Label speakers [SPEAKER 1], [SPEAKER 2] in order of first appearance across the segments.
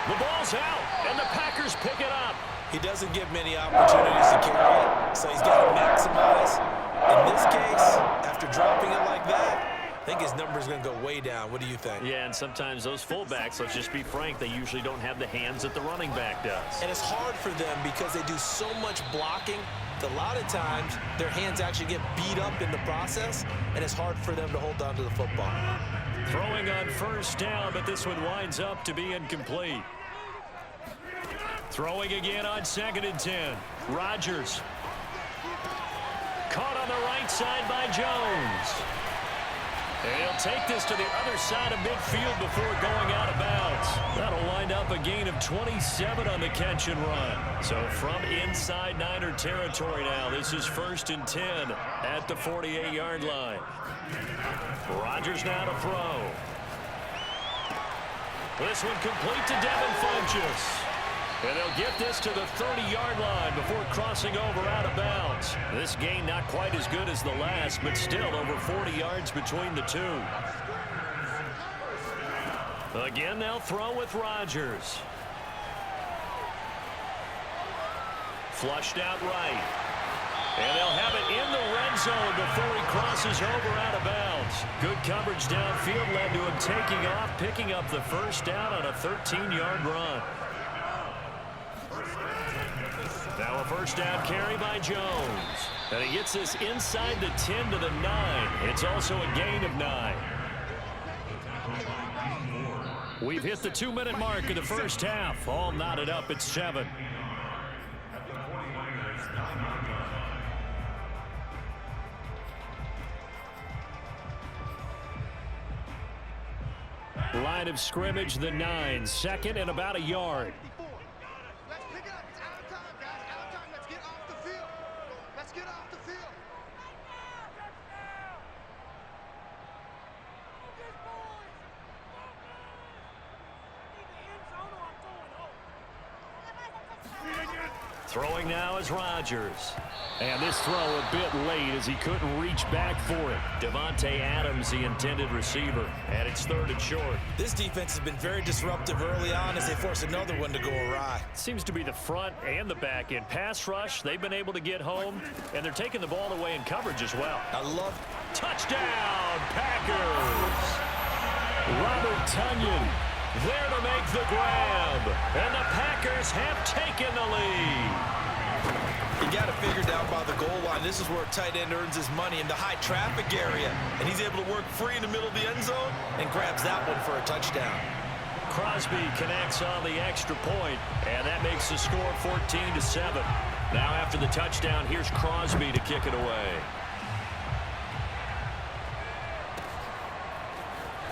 [SPEAKER 1] The ball's out, and the Packers pick it up.
[SPEAKER 2] He doesn't get many opportunities to carry it, so he's got to maximize. In this case, after dropping it like that, I think his number is going to go way down. What do you think?
[SPEAKER 1] Yeah, and sometimes those fullbacks, let's just be frank, they usually don't have the hands that the running back does.
[SPEAKER 2] And it's hard for them because they do so much blocking. A lot of times, their hands actually get beat up in the process, and it's hard for them to hold on to the football.
[SPEAKER 1] Throwing on first down, but this one winds up to be incomplete. Throwing again on 2nd and 10. Rodgers. Caught on the right side by Jones. And he'll take this to the other side of midfield before going out of bounds. That'll wind up a gain of 27 on the catch and run. So from inside Niner territory now, this is 1st and 10 at the 48-yard line. Rodgers now to throw. This one complete to Devin Funchess. And they'll get this to the 30-yard line before crossing over out of bounds. This gain not quite as good as the last, but still over 40 yards between the two. Again, they'll throw with Rodgers. Flushed out right. And they'll have it in the red zone before he crosses over out of bounds. Good coverage downfield led to him taking off, picking up the first down on a 13-yard run. Now a first down carry by Jones. And he gets this inside the 10 to the 9. It's also a gain of 9. We've hit the 2-minute mark of the first half. All knotted up at 7. Line of scrimmage, the 9. 2nd and about a yard. Throwing now is Rodgers. And this throw a bit late as he couldn't reach back for it. Devontae Adams, the intended receiver. And it's 3rd and short.
[SPEAKER 2] This defense has been very disruptive early on as they force another one to go awry.
[SPEAKER 1] Seems to be the front and the back end. Pass rush, they've been able to get home. And they're taking the ball away in coverage as well.
[SPEAKER 2] I love
[SPEAKER 1] touchdown, Packers. Robert Tonyan there to make the grab. And the Packers have taken the lead.
[SPEAKER 2] You got to figure down by the goal line. This is where a tight end earns his money in the high traffic area. And he's able to work free in the middle of the end zone and grabs that one for a touchdown.
[SPEAKER 1] Crosby connects on the extra point, and that makes the score 14-7. Now after the touchdown, here's Crosby to kick it away.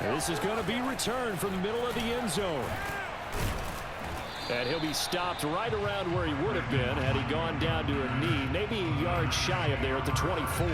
[SPEAKER 1] This is going to be returned from the middle of the end zone. And he'll be stopped right around where he would have been had he gone down to a knee, maybe a yard shy of there at the 24.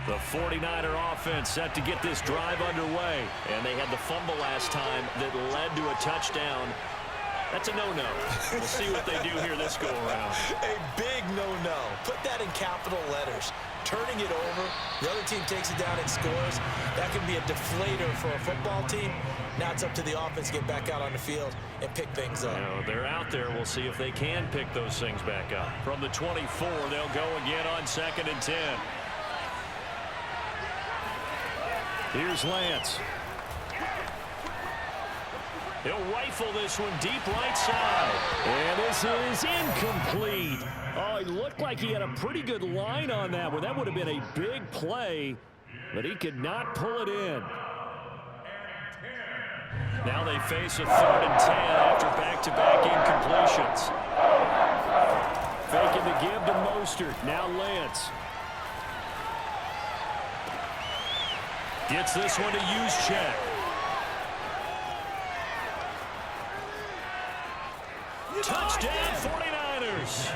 [SPEAKER 1] The 49er offense set to get this drive underway. And they had the fumble last time that led to a touchdown. That's a no-no. We'll see what they do here this go-around.
[SPEAKER 2] A big no-no. Put that in capital letters. Turning it over, the other team takes it down and scores. That can be a deflator for a football team. Now it's up to the offense to get back out on the field and pick things up.
[SPEAKER 1] They're out there. We'll see if they can pick those things back up. From the 24, they'll go again on 2nd and 10. Here's Lance. He'll rifle this one deep right side. And this is incomplete. Oh, he looked like he had a pretty good line on that one. That would have been a big play, but he could not pull it in. Now they face a 3rd and 10 after back-to-back incompletions. Faking the give to Mostert. Now Lance. Gets this one to Juszczyk. Touchdown 49ers. receivers.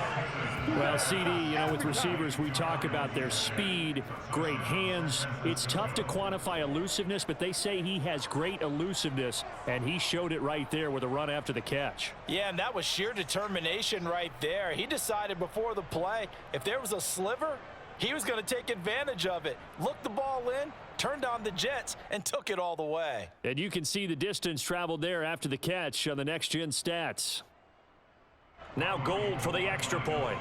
[SPEAKER 3] Well, CD, with receivers, we talk about their speed, great hands. It's tough to quantify elusiveness, but they say he has great elusiveness, and he showed it right there with a run after the catch.
[SPEAKER 2] Yeah, and that was sheer determination right there. He decided before the play, if there was a sliver, he was going to take advantage of it. Looked the ball in, turned on the jets, and took it all the way.
[SPEAKER 3] And you can see the distance traveled there after the catch on the next-gen stats.
[SPEAKER 1] Now Gold for the extra point.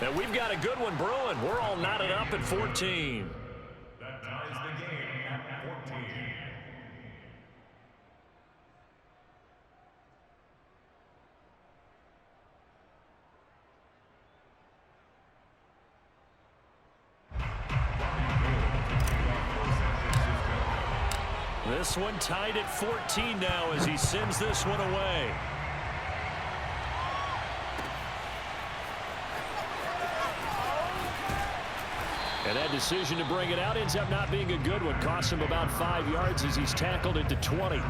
[SPEAKER 1] And we've got a good one brewing. We're all knotted up at 14.
[SPEAKER 4] That ties the game at 14.
[SPEAKER 1] This one tied at 14 now as he sends this one away.
[SPEAKER 3] And that decision to bring it out ends up not being a good one. Costs him about 5 yards as he's tackled it to 20.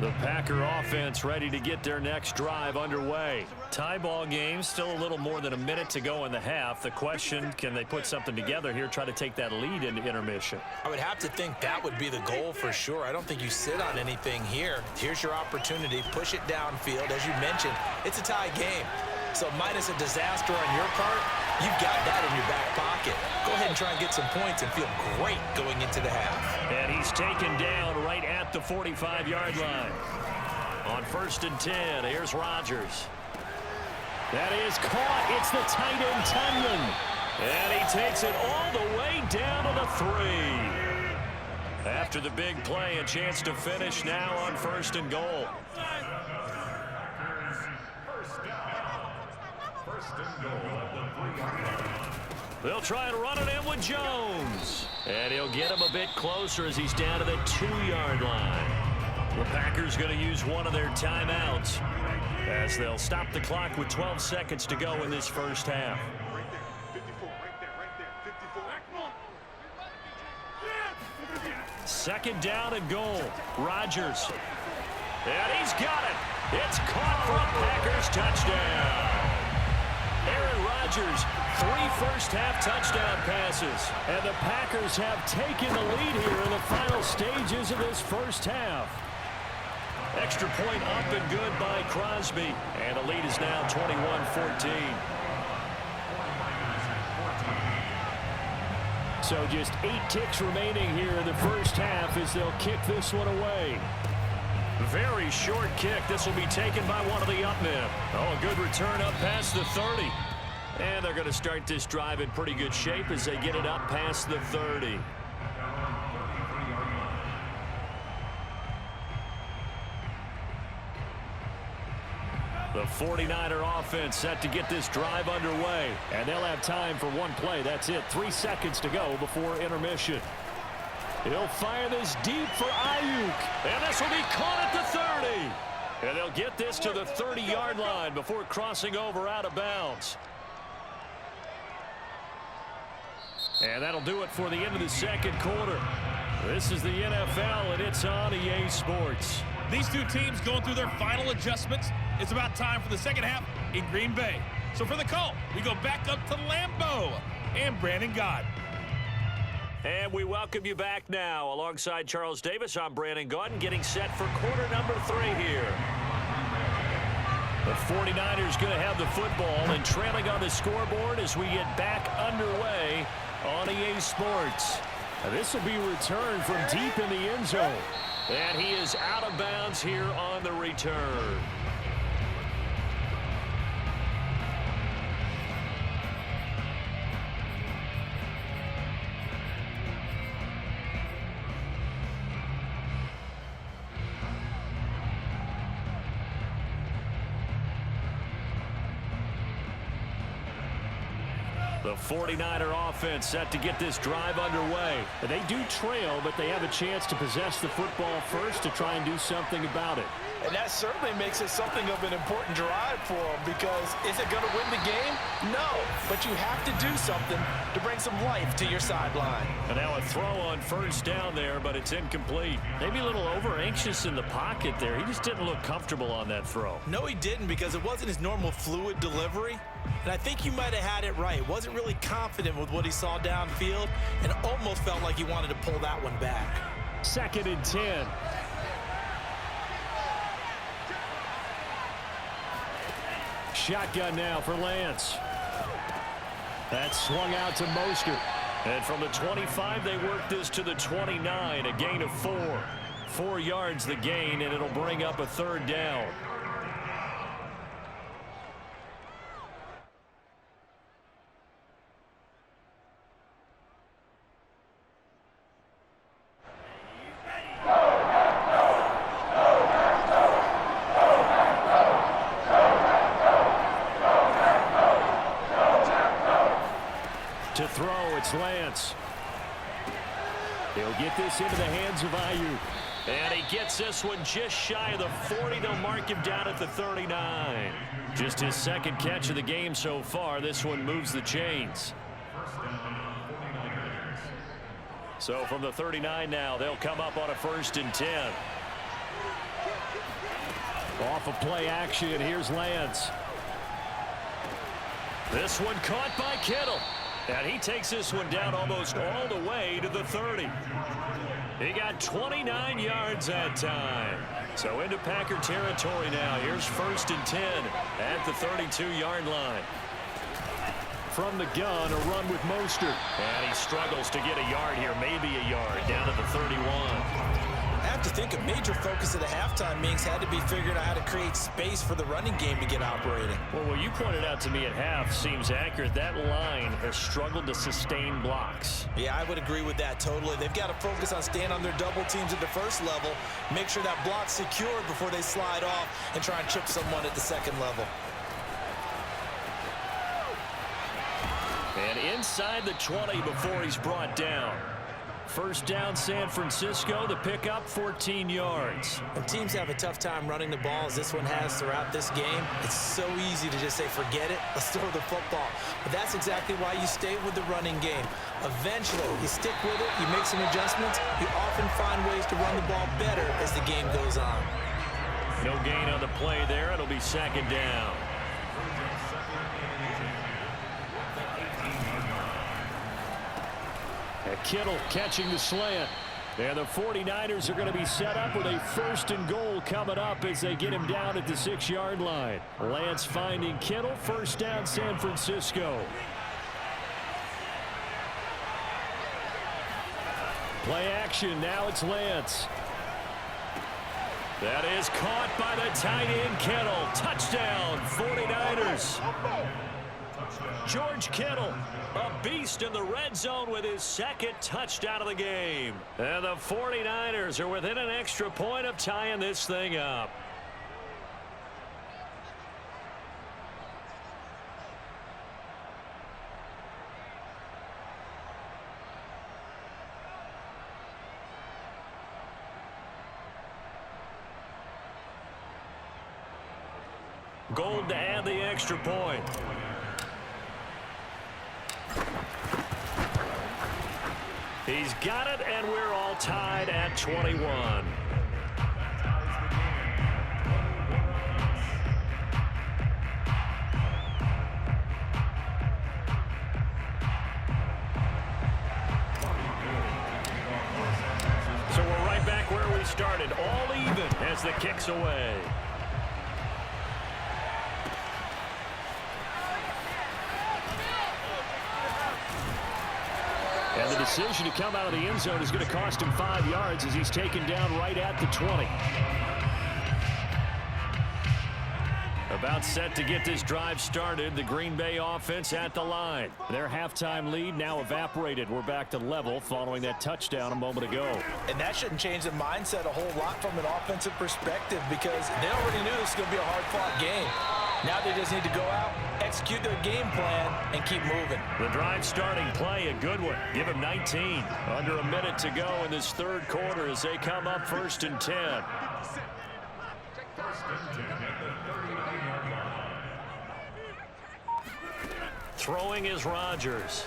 [SPEAKER 1] The Packer offense ready to get their next drive underway. Tie ball game, still a little more than a minute to go in the half. The question, can they put something together here, try to take that lead into intermission?
[SPEAKER 2] I would have to think that would be the goal for sure. I don't think you sit on anything here. Here's your opportunity. Push it downfield. As you mentioned, it's a tie game. So minus a disaster on your part, you've got that in your back pocket. Go ahead and try and get some points and feel great going into the half.
[SPEAKER 1] And he's taken down right at the 45-yard line. On 1st and 10, here's Rodgers.
[SPEAKER 3] That is caught. It's the tight end, Tunyon.
[SPEAKER 1] And he takes it all the way down to the 3. After the big play, a chance to finish now on 1st and goal. They'll try and run it in with Jones. And he'll get him a bit closer as he's down to the 2-yard line. The Packers going to use one of their timeouts as they'll stop the clock with 12 seconds to go in this first half. Second down and goal. Rodgers. And he's got it. It's caught for a Packers touchdown. Aaron Rodgers, 3 first-half touchdown passes.
[SPEAKER 3] And the Packers have taken the lead here in the final stages of this first half.
[SPEAKER 1] Extra point up and good by Crosby. And the lead is now 21-14.
[SPEAKER 3] So just 8 ticks remaining here in the first half as they'll kick this one away.
[SPEAKER 1] Very short kick. This will be taken by one of the up men. Oh, a good return up past the 30. And they're going to start this drive in pretty good shape as they get it up past the 30. The 49er offense set to get this drive underway.
[SPEAKER 3] And they'll have time for one play. That's it. 3 seconds to go before intermission. He'll fire this deep for Ayuk.
[SPEAKER 1] And this will be caught at the 30. And they'll get this to the 30-yard line before crossing over out of bounds. And that'll do it for the end of the second quarter. This is the NFL, and it's on EA Sports.
[SPEAKER 5] These two teams going through their final adjustments. It's about time for the second half in Green Bay. So for the call, we go back up to Lambeau and Brandon Gott.
[SPEAKER 1] And we welcome you back now. Alongside Charles Davis, I'm Brandon Gott, getting set for quarter number 3 here. The 49ers going to have the football and trailing on the scoreboard as we get back underway on EA Sports.
[SPEAKER 3] And this will be returned from deep in the end zone.
[SPEAKER 1] And he is out of bounds here on the return. The 49er offense set to get this drive underway.
[SPEAKER 3] They do trail, but they have a chance to possess the football first to try and do something about it.
[SPEAKER 2] And that certainly makes it something of an important drive for him, because is it going to win the game? No, but you have to do something to bring some life to your sideline.
[SPEAKER 1] And now a throw on first down there, but it's incomplete. Maybe a little over-anxious in the pocket there. He just didn't look comfortable on that throw.
[SPEAKER 2] No, he didn't, because it wasn't his normal fluid delivery. And I think you might have had it right. Wasn't really confident with what he saw downfield and almost felt like he wanted to pull that one back.
[SPEAKER 3] 2nd and 10. Shotgun now for Lance. That swung out to Mostert.
[SPEAKER 1] And from the 25, they work this to the 29, a gain of 4. 4 yards the gain, and it'll bring up a 3rd down.
[SPEAKER 3] To throw, it's Lance. He'll get this into the hands of Ayuk.
[SPEAKER 1] And he gets this one just shy of the 40. They'll mark him down at the 39. Just his 2nd catch of the game so far. This one moves the chains. So from the 39 now, they'll come up on a 1st and 10.
[SPEAKER 3] Off of play action, here's Lance.
[SPEAKER 1] This one caught by Kittle. And he takes this one down almost all the way to the 30. He got 29 yards that time. So into Packer territory now. Here's 1st and 10 at the 32-yard line.
[SPEAKER 3] From the gun, a run with Mostert.
[SPEAKER 1] And he struggles to get a yard here, maybe a yard, down at the 31.
[SPEAKER 2] I have to think a major focus of the halftime meetings had to be figuring out how to create space for the running game to get operating.
[SPEAKER 1] Well, what you pointed out to me at half seems accurate. That line has struggled to sustain blocks.
[SPEAKER 2] Yeah, I would agree with that totally. They've got to focus on staying on their double teams at the 1st level, make sure that block's secured before they slide off and try and chip someone at the 2nd level.
[SPEAKER 1] And inside the 20 before he's brought down. 1st down, San Francisco. The pickup, 14 yards.
[SPEAKER 2] When teams have a tough time running the ball, as this one has throughout this game, it's so easy to just say, forget it, let's throw the football. But that's exactly why you stay with the running game. Eventually, you stick with it, you make some adjustments, you often find ways to run the ball better as the game goes on.
[SPEAKER 1] No gain on the play there. It'll be 2nd down.
[SPEAKER 3] Kittle catching the slant. And the 49ers are going to be set up with a 1st and goal coming up as they get him down at the 6-yard line. Lance finding Kittle. 1st down, San Francisco. Play action. Now it's Lance.
[SPEAKER 1] That is caught by the tight end, Kittle. Touchdown, 49ers. George Kittle, a beast in the red zone with his 2nd touchdown of the game. And the 49ers are within an extra point of tying this thing up. Gold to add the extra point. He's got it, and we're all tied at 21. So we're right back where we started, all even as the kick's away.
[SPEAKER 3] And the decision to come out of the end zone is going to cost him 5 yards as he's taken down right at the 20.
[SPEAKER 1] About set to get this drive started. The Green Bay offense at the line.
[SPEAKER 3] Their halftime lead now evaporated. We're back to level following that touchdown a moment ago.
[SPEAKER 2] And that shouldn't change the mindset a whole lot from an offensive perspective, because they already knew this was going to be a hard-fought game. Now they just need to go out, execute their game plan, and keep moving.
[SPEAKER 1] The drive starting play, a good one. Give him 19. Under a minute to go in this 3rd quarter as they come up 1st and 10.
[SPEAKER 4] First and 10 at the 39-yard line.
[SPEAKER 1] Throwing is Rodgers.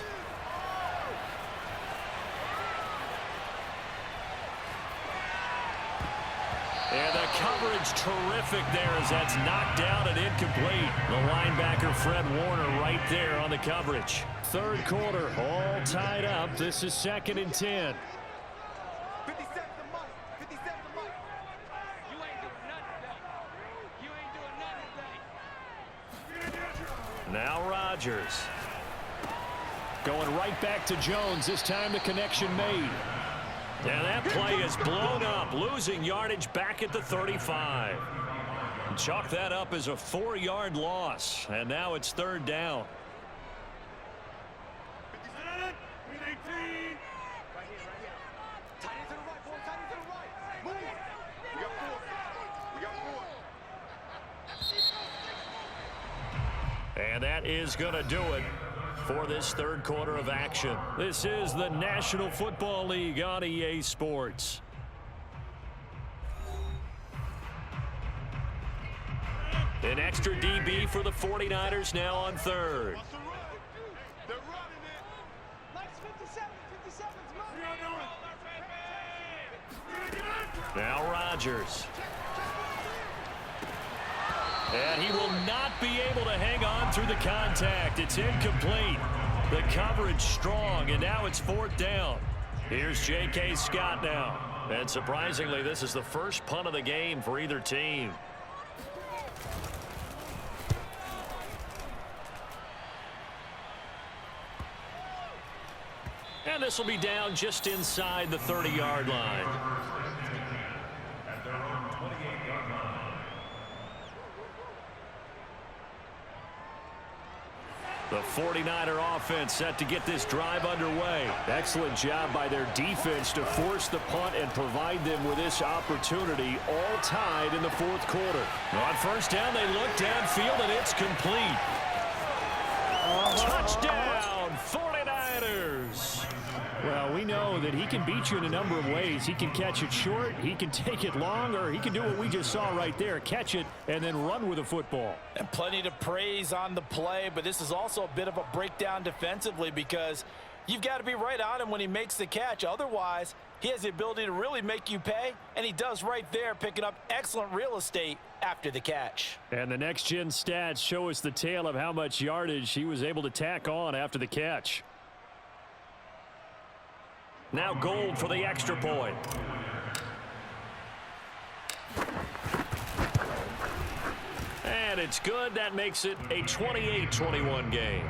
[SPEAKER 1] And the coverage terrific there as that's knocked down and incomplete. The linebacker Fred Warner right there on the coverage. Third quarter, all tied up. This is 2nd and 10.
[SPEAKER 6] 57 to Mike. 57 to Mike. You ain't doing nothing today. You ain't doing nothing today.
[SPEAKER 1] Now Rodgers.
[SPEAKER 3] Going right back to Jones. This time the connection made.
[SPEAKER 1] And that play is blown up, losing yardage back at the 35. Chalk that up as a 4-yard loss, and now it's 3rd down.
[SPEAKER 6] 57. 18. Right here. Tight end to the right, boy. Tight end to the right. Move. We got 4. We got 4.
[SPEAKER 1] And that is going to do it for this third quarter of action. This is the National Football League on EA Sports. An extra DB for the 49ers now on 3rd.
[SPEAKER 6] They're running it. Mike's 57. 57's mine.
[SPEAKER 1] Now Rodgers. And he will not be able to hang on through the contact. It's incomplete. The coverage strong, and now it's 4th down. Here's J.K. Scott now. And surprisingly, this is the first punt of the game for either team. And this will be down just inside the 30-yard line.
[SPEAKER 4] At their own 28-yard line.
[SPEAKER 1] The 49er offense set to get this drive underway.
[SPEAKER 3] Excellent job by their defense to force the punt and provide them with this opportunity, all tied in the 4th quarter.
[SPEAKER 1] On 1st down, they look downfield, and it's complete. Touchdown, 49ers.
[SPEAKER 3] Well, we know that he can beat you in a number of ways. He can catch it short, he can take it long, or he can do what we just saw right there, catch it and then run with the football.
[SPEAKER 2] And plenty to praise on the play, but this is also a bit of a breakdown defensively because you've got to be right on him when he makes the catch. Otherwise, he has the ability to really make you pay, and he does right there, picking up excellent real estate after the catch.
[SPEAKER 3] And the next-gen stats show us the tale of how much yardage he was able to tack on after the catch.
[SPEAKER 1] Now Gold for the extra point. And it's good. That makes it a 28-21 game.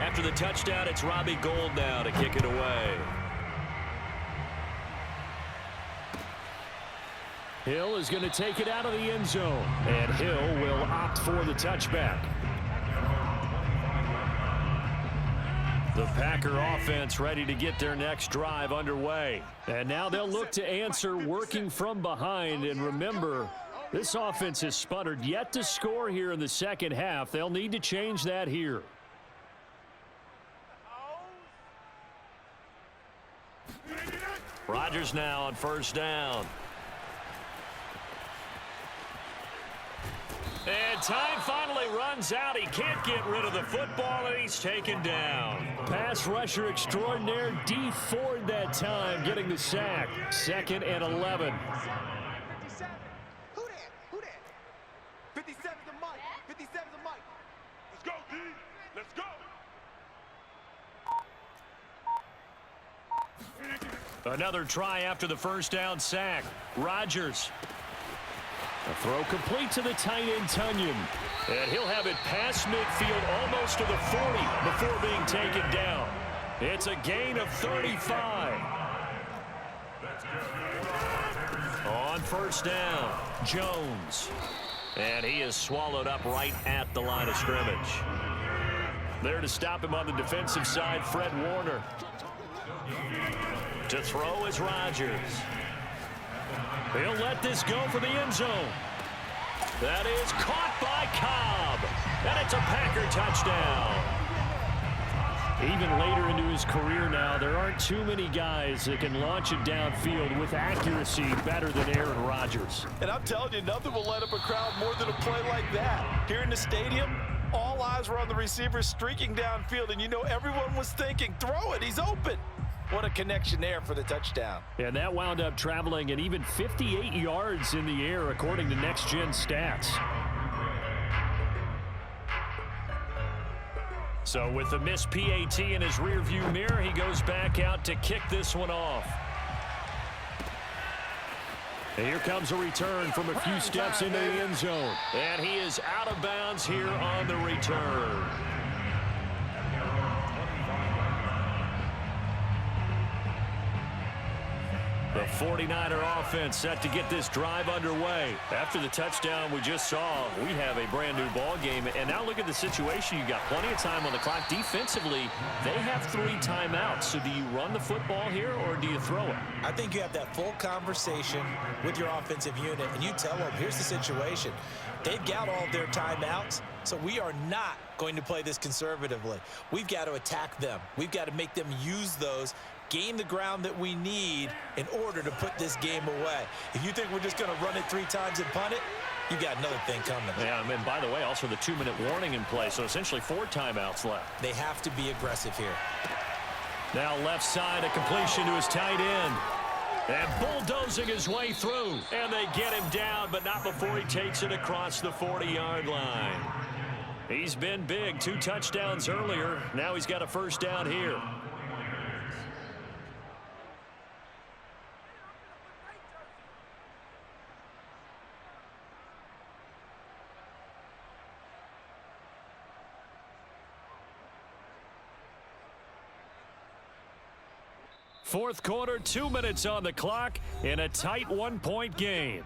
[SPEAKER 1] After the touchdown, it's Robbie Gould now to kick it away.
[SPEAKER 3] Hill is going to take it out of the end zone, and Hill will opt for the touchback.
[SPEAKER 1] The Packer offense ready to get their next drive underway.
[SPEAKER 3] And now they'll look to answer working from behind. And remember, this offense has sputtered yet to score here in the second half. They'll need to change that here.
[SPEAKER 1] Rodgers now on 1st down. And time finally runs out. He can't get rid of the football, and he's taken down.
[SPEAKER 3] Pass rusher extraordinaire, D Ford that time, getting the sack. 2nd and 11.
[SPEAKER 6] 57. Who that? Who that? 57 to Mike. 57 to Mike. Let's go, D. Let's go.
[SPEAKER 1] Another try after the 1st down sack. Rodgers.
[SPEAKER 3] A throw complete to the tight end, Tunyon.
[SPEAKER 1] And he'll have it past midfield almost to the 40 before being taken down. It's a gain of 35. On 1st down, Jones. And he is swallowed up right at the line of scrimmage. There to stop him on the defensive side, Fred Warner. To throw is Rodgers. He'll let this go for the end zone. That is caught by Cobb. And it's a Packer touchdown.
[SPEAKER 3] Even later into his career now, there aren't too many guys that can launch it downfield with accuracy better than Aaron Rodgers.
[SPEAKER 2] And I'm telling you, nothing will light up a crowd more than a play like that. Here in the stadium, all eyes were on the receiver streaking downfield, and you know everyone was thinking, throw it, he's open. What a connection there for the touchdown.
[SPEAKER 3] And that wound up traveling an even 58 yards in the air, according to Next Gen Stats.
[SPEAKER 1] So with the missed PAT in his rearview mirror, he goes back out to kick this one off. And here comes a return from a few steps into the end zone. And he is out of bounds here on the return. The 49er offense set to get this drive underway. After the touchdown we just saw, we have a brand new ball game. And now look at the situation. You got plenty of time on the clock. Defensively, they have 3 timeouts. So do you run the football here or do you throw it?
[SPEAKER 2] I think you have that full conversation with your offensive unit, and you tell them, here's the situation. They've got all their timeouts, so we are not going to play this conservatively. We've got to attack them. We've got to make them use those, gain the ground that we need in order to put this game away. If you think we're just going to run it 3 times and punt it, you got another thing coming.
[SPEAKER 1] Yeah, and by the way, also the 2-minute warning in play, so essentially 4 timeouts left.
[SPEAKER 2] They have to be aggressive here.
[SPEAKER 1] Now left side, a completion to his tight end. And bulldozing his way through. And they get him down, but not before he takes it across the 40-yard line. He's been big. 2 touchdowns earlier. Now he's got a first down here. Fourth quarter, 2 minutes on the clock in a tight 1-point game.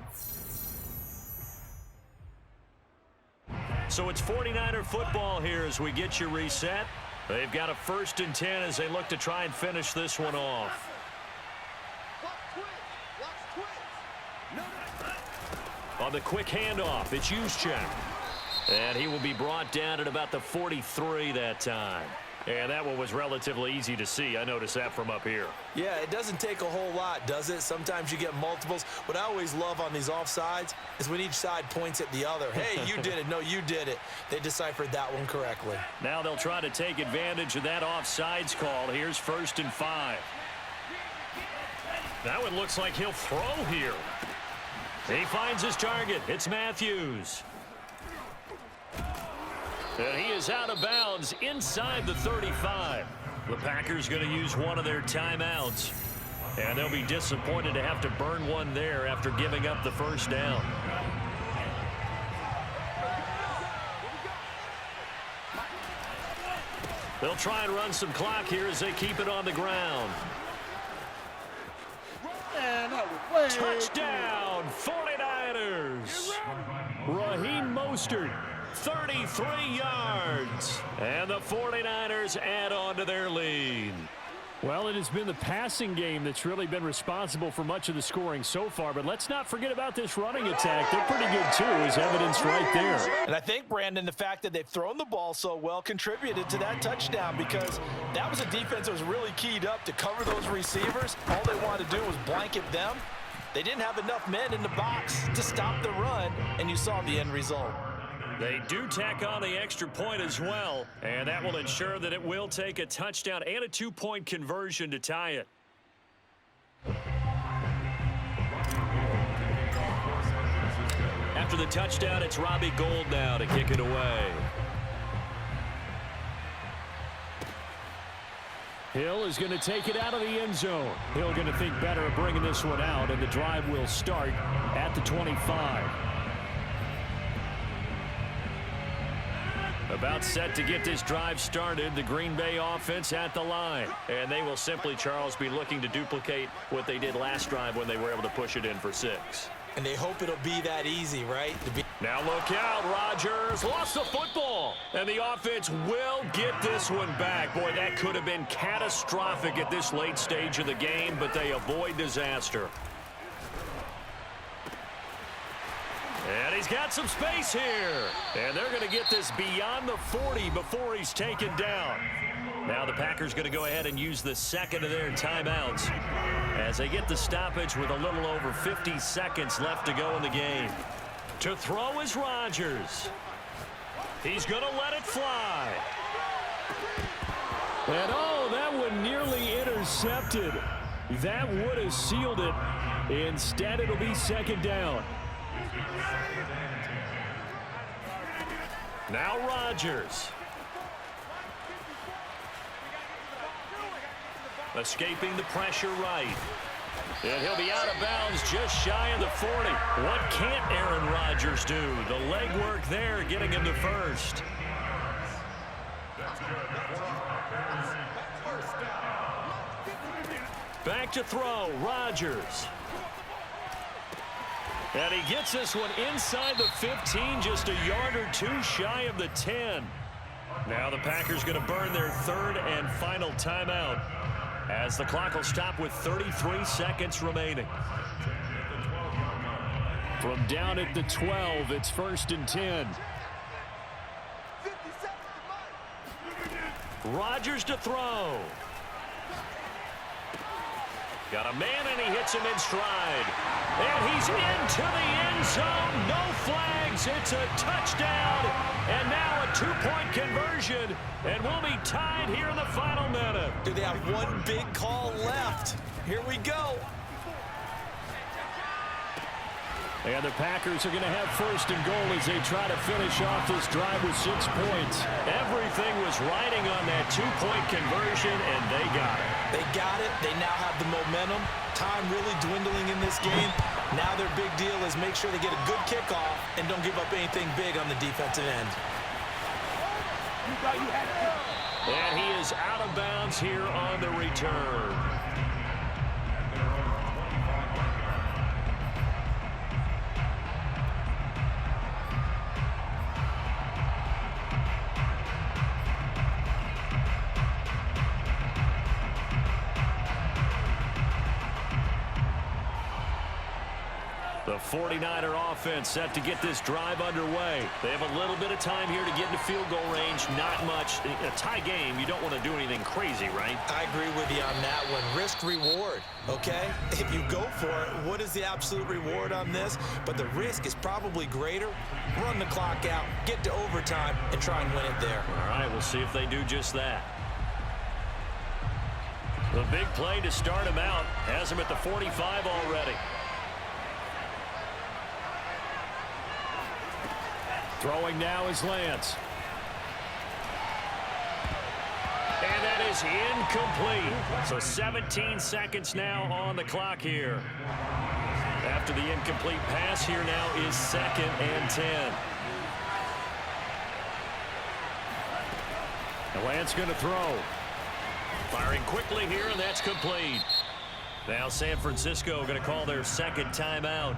[SPEAKER 1] So it's 49er football here as we get you reset. They've got a 1st and 10 as they look to try and finish this one off. On the quick handoff, it's Juszczyk. And he will be brought down at about the 43 that time. And that one was relatively easy to see. I noticed that from up here.
[SPEAKER 2] Yeah, it doesn't take a whole lot, does it? Sometimes you get multiples. What I always love on these offsides is when each side points at the other. Hey, you did it. No, you did it. They deciphered that one correctly.
[SPEAKER 1] Now they'll try to take advantage of that offsides call. Here's 1st and 5. That one looks like he'll throw here. He finds his target. It's Matthews. And he is out of bounds inside the 35. The Packers going to use one of their timeouts. And they'll be disappointed to have to burn one there after giving up the first down. They'll try and run some clock here as they keep it on the ground. Touchdown, 49ers. Raheem Mostert, 33 yards. And the 49ers add on to their lead.
[SPEAKER 3] Well, it has been the passing game that's really been responsible for much of the scoring so far. But let's not forget about this running attack. They're pretty good, too, as evidence right there.
[SPEAKER 2] And I think, Brandon, the fact that they've thrown the ball so well contributed to that touchdown, because that was a defense that was really keyed up to cover those receivers. All they wanted to do was blanket them. They didn't have enough men in the box to stop the run, and you saw the end result.
[SPEAKER 1] They do tack on the extra point as well, and that will ensure that it will take a touchdown and a 2-point conversion to tie it. After the touchdown, it's Robbie Gould now to kick it away.
[SPEAKER 3] Hill is going to take it out of the end zone. Hill going to think better of bringing this one out, and the drive will start at the 25.
[SPEAKER 1] About set to get this drive started, the Green Bay offense at the line. And they will simply, Charles, be looking to duplicate what they did last drive when they were able to push it in for 6.
[SPEAKER 2] And they hope it'll be that easy, right?
[SPEAKER 1] Now look out, Rodgers lost the football. And the offense will get this one back. Boy, that could have been catastrophic at this late stage of the game, but they avoid disaster. And he's He's got some space here. And they're going to get this beyond the 40 before he's taken down. Now the Packers going to go ahead and use the second of their timeouts as they get the stoppage with a little over 50 seconds left to go in the game. To throw is Rodgers. He's going to let it fly.
[SPEAKER 3] And oh, that one nearly intercepted. That would have sealed it. Instead, it'll be second down.
[SPEAKER 1] Now Rodgers. Escaping the pressure right. And he'll be out of bounds just shy of the 40. What can't Aaron Rodgers do? The legwork there getting him to first. Back to throw, Rodgers. And he gets this one inside the 15, just a yard or two shy of the 10. Now the Packers going to burn their third and final timeout as the clock will stop with 33 seconds remaining.
[SPEAKER 3] From down at the 12, it's 1st and 10.
[SPEAKER 1] Rodgers to throw. Got a man, and he hits him in stride. And he's into the end zone. No flags. It's a touchdown. And now a two-point conversion. And we'll be tied here in the final minute.
[SPEAKER 2] Do they have one big call left? Here we go.
[SPEAKER 3] And the Packers are going to have 1st and goal as they try to finish off this drive with 6 points.
[SPEAKER 1] Everything was riding on that two-point conversion, and they got it.
[SPEAKER 2] They got it. They now have the momentum. Time really dwindling in this game. Now their big deal is make sure they get a good kickoff and don't give up anything big on the defensive end.
[SPEAKER 1] And he is out of bounds here on the return. The 49er offense set to get this drive underway. They have a little bit of time here to get into field goal range. Not much. A tie game, you don't want to do anything crazy, right?
[SPEAKER 2] I agree with you on that one. Risk-reward, okay? If you go for it, what is the absolute reward on this? But the risk is probably greater. Run the clock out, get to overtime, and try and win it there.
[SPEAKER 1] All right, we'll see if they do just that. The big play to start him out has him at the 45 already.
[SPEAKER 3] Throwing now is Lance.
[SPEAKER 1] And that is incomplete. So 17 seconds now on the clock here. After the incomplete pass, here now is 2nd and 10.
[SPEAKER 3] And Lance going to throw.
[SPEAKER 1] Firing quickly here, and that's complete. Now San Francisco going to call their second timeout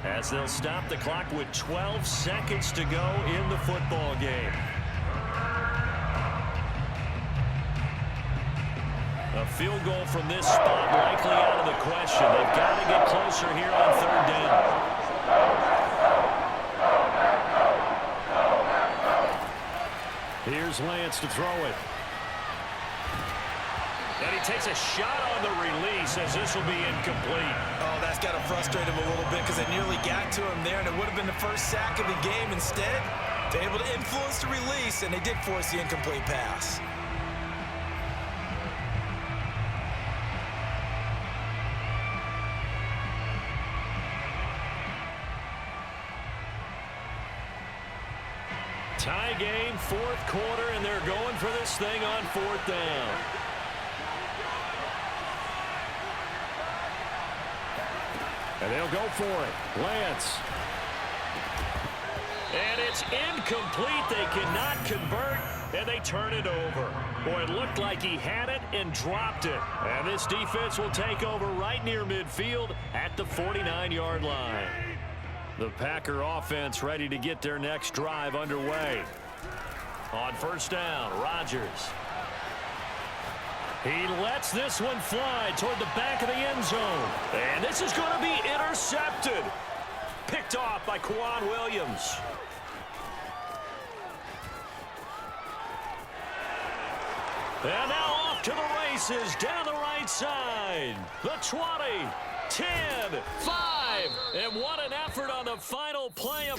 [SPEAKER 1] as they'll stop the clock with 12 seconds to go in the football game. A field goal from this spot likely out of the question. They've got to get closer here on 3rd down.
[SPEAKER 3] Here's Lance to throw it.
[SPEAKER 1] And he takes a shot on the release as this will be incomplete.
[SPEAKER 2] Oh, that's got to frustrate him a little bit because they nearly got to him there, and it would have been the first sack of the game. Instead, they're able to influence the release, and they did force the incomplete pass.
[SPEAKER 1] Tie game, 4th quarter, and they're going for this thing on 4th down.
[SPEAKER 3] And they'll go for it. Lance.
[SPEAKER 1] And it's incomplete. They cannot convert, and they turn it over. Boy, it looked like he had it and dropped it. And this defense will take over right near midfield at the 49-yard line. The Packer offense ready to get their next drive underway. On 1st down, Rodgers. He lets this one fly toward the back of the end zone. And this is going to be intercepted. Picked off by Quan Williams. And now off to the races down the right side. The 20, 10, 5. And what an effort on the final play of